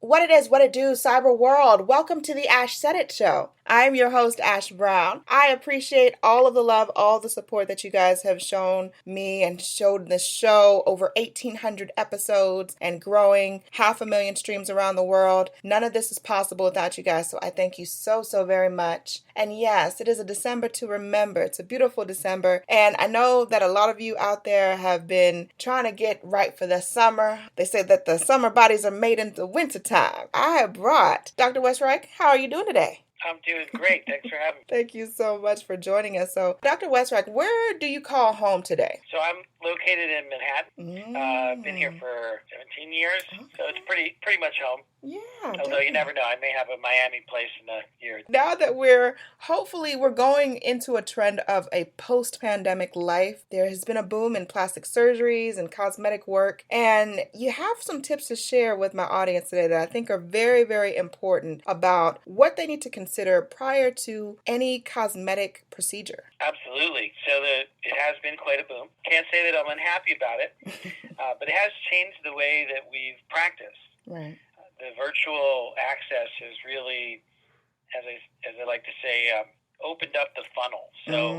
What it is, what it do, cyber world. Welcome to the Ash Said It Show. I'm your host, Ash Brown. I appreciate all of the love, all the support that you guys have shown me and showed this show. Over 1,800 episodes and growing, 500,000 streams around the world. None of this is possible without you guys, so I thank you so very much. And yes, it is a December to remember. It's a beautiful December, and I know that a lot of you out there have been trying to get right for the summer. They say that the summer bodies are made in the winter time. I have brought Dr. Westreich. How are you doing today? I'm doing great. Thanks for having me. Thank you so much for joining us. So, Dr. Westreich, where do you call home today? So I'm located in Manhattan. I've been here for 17 years, so it's pretty much home. Yeah. Although definitely. you never know, I may have a Miami place in a year. Now that we're going into a trend of a post-pandemic life, there has been a boom in plastic surgeries and cosmetic work, and you have some tips to share with my audience today that I think are very important about what they need to consider prior to any cosmetic procedure. Absolutely. So it has been quite a boom. Can't say that I'm unhappy about it, but it has changed the way that we've practiced. Right. The virtual access has really, as I like to say, opened up the funnel. So,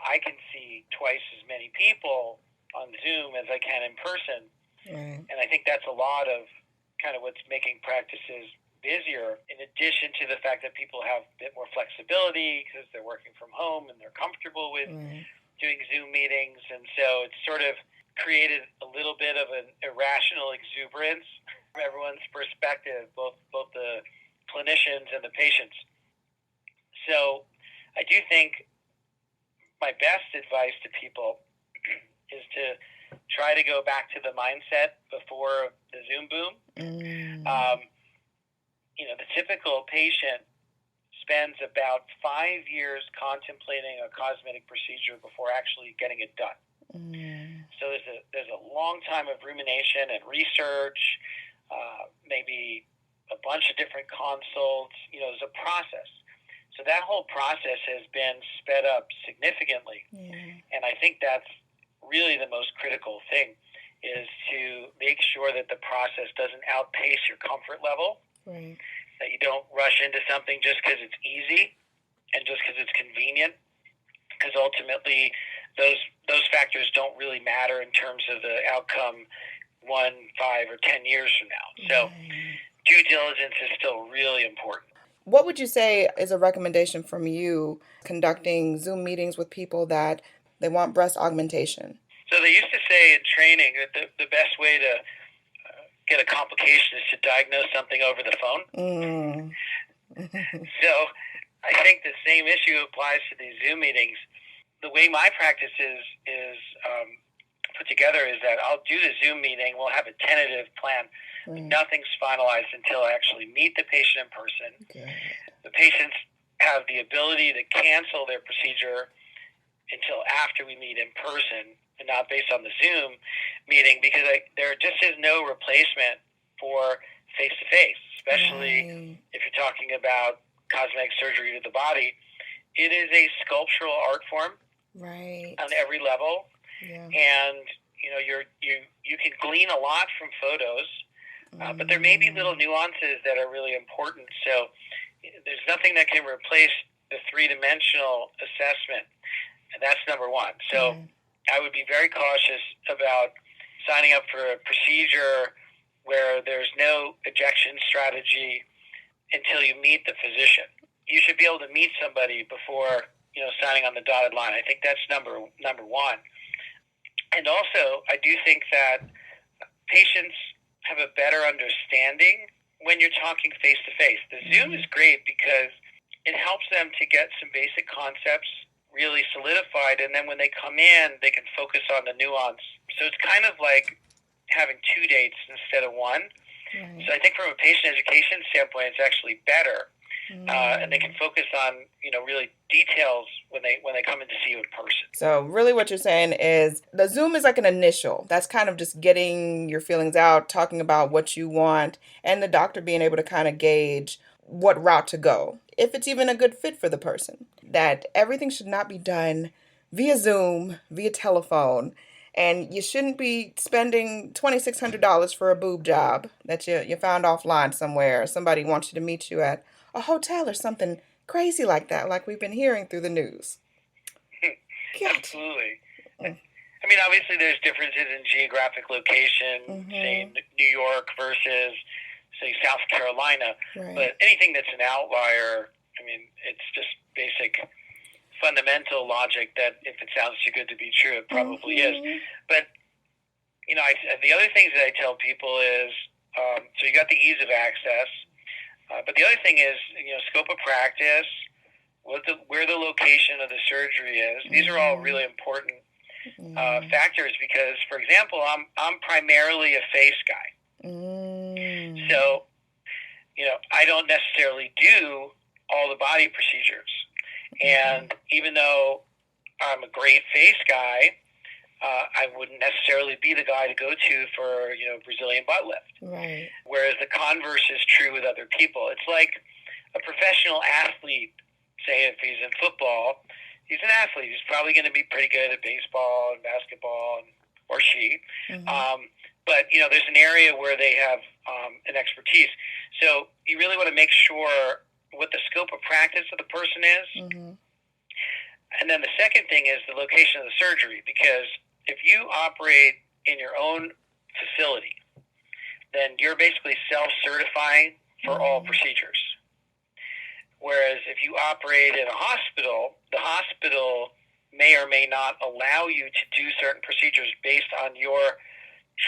I can see twice as many people on Zoom as I can in person. Right. And I think that's a lot of kind of what's making practices busier, in addition to the fact that people have a bit more flexibility because they're working from home and they're comfortable with doing Zoom meetings. And so it's sort of created a little bit of an irrational exuberance from everyone's perspective, both the clinicians and the patients. So I do think my best advice to people is to try to go back to the mindset before the Zoom boom. The typical patient spends about 5 years contemplating a cosmetic procedure before actually getting it done. So there's a long time of rumination and research, maybe a bunch of different consults. There's a process. So that whole process has been sped up significantly. And I think that's really the most critical thing, is to make sure that the process doesn't outpace your comfort level, that you don't rush into something just because it's easy and just because it's convenient, because ultimately those factors don't really matter in terms of the outcome 1, 5, or 10 years from now. So due diligence is still really important. What would you say is a recommendation from you conducting Zoom meetings with people that they want breast augmentation? So they used to say in training that the best way to get a complication is to diagnose something over the phone. So I think the same issue applies to these Zoom meetings. The way my practice is put together is that I'll do the Zoom meeting. We'll have a tentative plan. Nothing's finalized until I actually meet the patient in person. The patients have the ability to cancel their procedure until after we meet in person and not based on the Zoom meeting, because there just is no replacement for face-to-face, especially if you're talking about cosmetic surgery to the body. It is a sculptural art form on every level, and you can glean a lot from photos, but there may be little nuances that are really important. So there's nothing that can replace the three-dimensional assessment, and that's number one. So I would be very cautious about signing up for a procedure where there's no ejection strategy until you meet the physician. You should be able to meet somebody before signing on the dotted line. I think that's number one. And also, I do think that patients have a better understanding when you're talking face-to-face. The Zoom is great because it helps them to get some basic concepts really solidified, and then when they come in, they can focus on the nuance. So it's kind of like having 2 dates instead of one. So I think from a patient education standpoint, it's actually better. And they can focus on, really details when they come in to see you in person. So really what you're saying is the Zoom is like an initial. That's kind of just getting your feelings out, talking about what you want, and the doctor being able to kind of gauge what route to go, if it's even a good fit for the person. That everything should not be done via Zoom, via telephone, And you shouldn't be spending $2,600 for a boob job that you found offline somewhere. Somebody wants you to meet you at a hotel or something crazy like that, like we've been hearing through the news. Absolutely. I mean, obviously there's differences in geographic location, say New York versus, say, South Carolina. Right. But anything that's an outlier, I mean, it's just basic fundamental logic that if it sounds too good to be true, it probably is. But, you know, the other things that I tell people is, so you got the ease of access, but the other thing is, you know, scope of practice, where the location of the surgery is. These are all really important factors because, for example, I'm primarily a face guy. So, you know, I don't necessarily do all the body procedures. And even though I'm a great face guy, I wouldn't necessarily be the guy to go to for, you know, Brazilian butt lift. Right. Whereas the converse is true with other people. It's like a professional athlete, say if he's in football, he's an athlete. He's probably going to be pretty good at baseball and basketball, or she. But, you know, there's an area where they have an expertise. So you really want to make sure what the scope of practice of the person is. And then the second thing is the location of the surgery, because if you operate in your own facility, then you're basically self-certifying for all procedures. Whereas if you operate in a hospital, the hospital may or may not allow you to do certain procedures based on your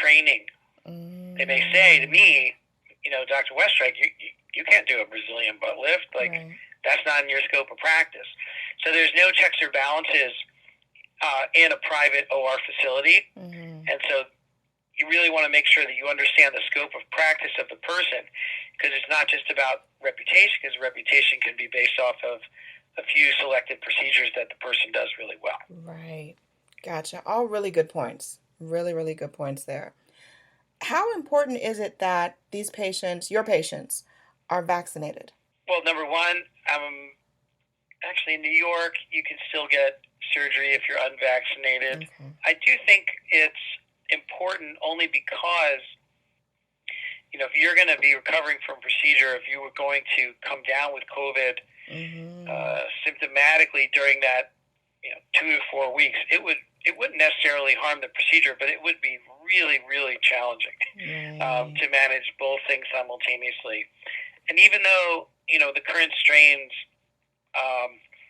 training. They may say to me, you know, Dr. Westreich, you can't do a Brazilian butt lift. Like, that's not in your scope of practice. So there's no checks or balances in a private OR facility. And so you really want to make sure that you understand the scope of practice of the person, because it's not just about reputation, because reputation can be based off of a few selected procedures that the person does really well. Right. Gotcha. All really good points. Really, really good points there. How important is it that these patients, your patients, are vaccinated? Well, number one, actually in New York, you can still get surgery if you're unvaccinated. I do think it's important only because, you know, if you're going to be recovering from procedure, if you were going to come down with COVID symptomatically during that, you know, 2 to 4 weeks, it wouldn't necessarily harm the procedure, but it would be really, really challenging to manage both things simultaneously. And even though, you know, the current strains,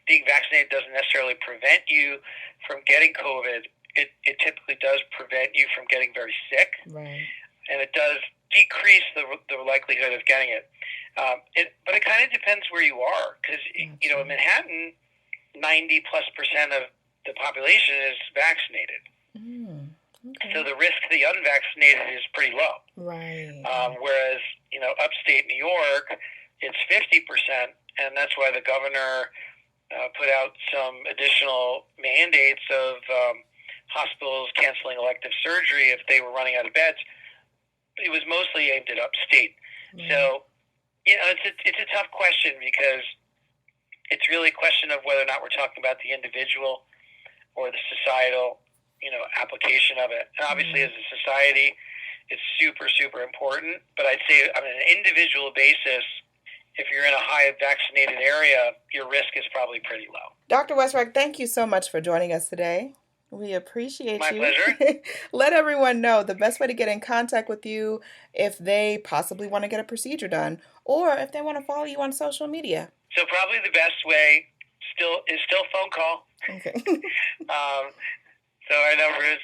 being vaccinated doesn't necessarily prevent you from getting COVID, it typically does prevent you from getting very sick. And it does decrease the likelihood of getting it. But it kind of depends where you are, because, you know, in Manhattan, 90+% of the population is vaccinated. So the risk to the unvaccinated is pretty low. Whereas, you know, upstate New York, it's 50%, and that's why the governor put out some additional mandates of hospitals canceling elective surgery if they were running out of beds. It was mostly aimed at upstate. So, you know, it's a tough question, because it's really a question of whether or not we're talking about the individual or the societal, you know, application of it. And obviously, as a society, it's super, super important. But I'd say on an individual basis, if you're in a high vaccinated area, your risk is probably pretty low. Dr. Westreich, thank you so much for joining us today. We appreciate you. My pleasure. Let everyone know the best way to get in contact with you if they possibly want to get a procedure done, or if they want to follow you on social media. So probably the best way is still phone call. So our number is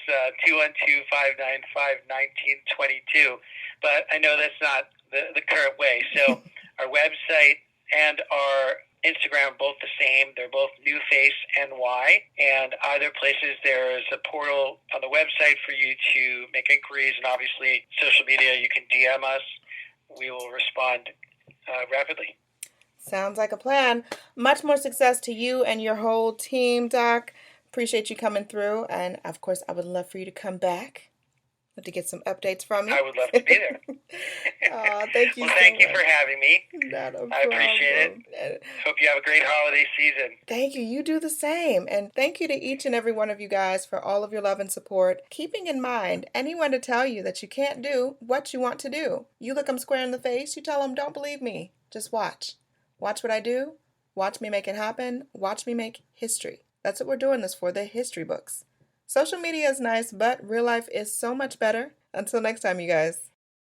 212-595-1922. But I know that's not the current way. So our website and our Instagram are both the same. They're both New Face NY. And either places, there is a portal on the website for you to make inquiries. And obviously, social media, you can DM us. We will respond rapidly. Sounds like a plan. Much more success to you and your whole team, Doc. Appreciate you coming through. And, of course, I would love for you to come back to get some updates from you. I would love to be there. Thank you. Well, thank you for having me. Not a problem. I appreciate it. Hope you have a great holiday season. Thank you. You do the same. And thank you to each and every one of you guys for all of your love and support. Keeping in mind, anyone to tell you that you can't do what you want to do. You look them square in the face, you tell them, don't believe me. Just watch. Watch what I do. Watch me make it happen. Watch me make history. That's what we're doing this for, the history books. Social media is nice, but real life is so much better. Until next time, you guys.